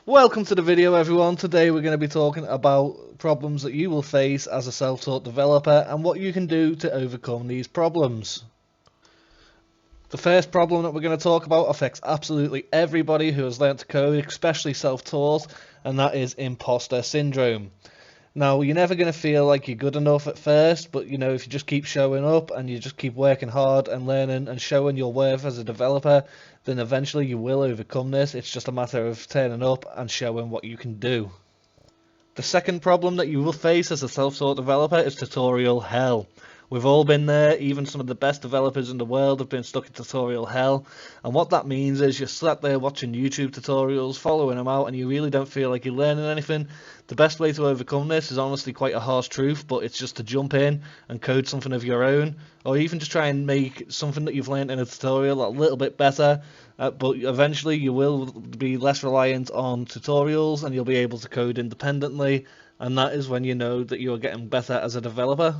Welcome to the video, everyone. Today we're going to be talking about problems that you will face as a self-taught developer and what you can do to overcome these problems. The first problem that we're going to talk about affects absolutely everybody who has learnt to code, especially self-taught, and that is imposter syndrome. Now, you're never going to feel like you're good enough at first, but if you just keep showing up and you just keep working hard and learning and showing your worth as a developer, then eventually you will overcome this. It's just a matter of turning up and showing what you can do. The second problem that you will face as a self-taught developer is tutorial hell. We've all been there. Even some of the best developers in the world have been stuck in tutorial hell, and what that means is you're sat there watching YouTube tutorials, following them out, and you really don't feel like you're learning anything. The best way to overcome this is honestly quite a harsh truth, but it's just to jump in and code something of your own, or even just try and make something that you've learned in a tutorial a little bit better. But eventually you will be less reliant on tutorials and you'll be able to code independently, and that is when you know that you are getting better as a developer.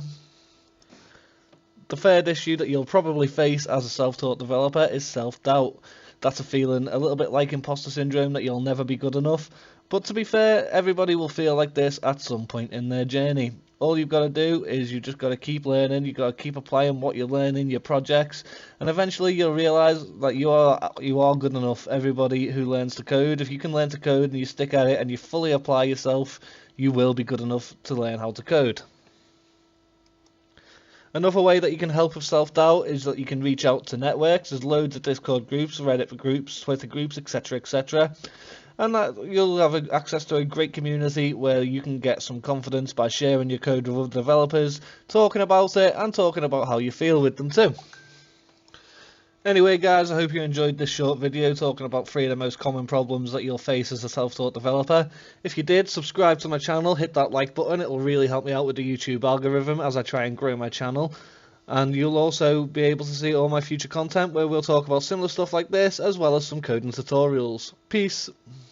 The third issue that you'll probably face as a self-taught developer is self-doubt. That's a feeling a little bit like imposter syndrome, that you'll never be good enough. But to be fair, everybody will feel like this at some point in their journey. All you've got to do is you just got to keep learning, you've got to keep applying what you're learning, your projects, and eventually you'll realise that you are good enough. Everybody who learns to code, if you can learn to code and you stick at it and you fully apply yourself, you will be good enough to learn how to code. Another way that you can help with self-doubt is that you can reach out to networks. There's loads of Discord groups, Reddit groups, Twitter groups, etc, etc. And that you'll have access to a great community where you can get some confidence by sharing your code with other developers, talking about it, and talking about how you feel with them too. Anyway guys, I hope you enjoyed this short video talking about 3 of the most common problems that you'll face as a self-taught developer. If you did, subscribe to my channel, hit that like button, it will really help me out with the YouTube algorithm as I try and grow my channel. And you'll also be able to see all my future content where we'll talk about similar stuff like this, as well as some coding tutorials. Peace!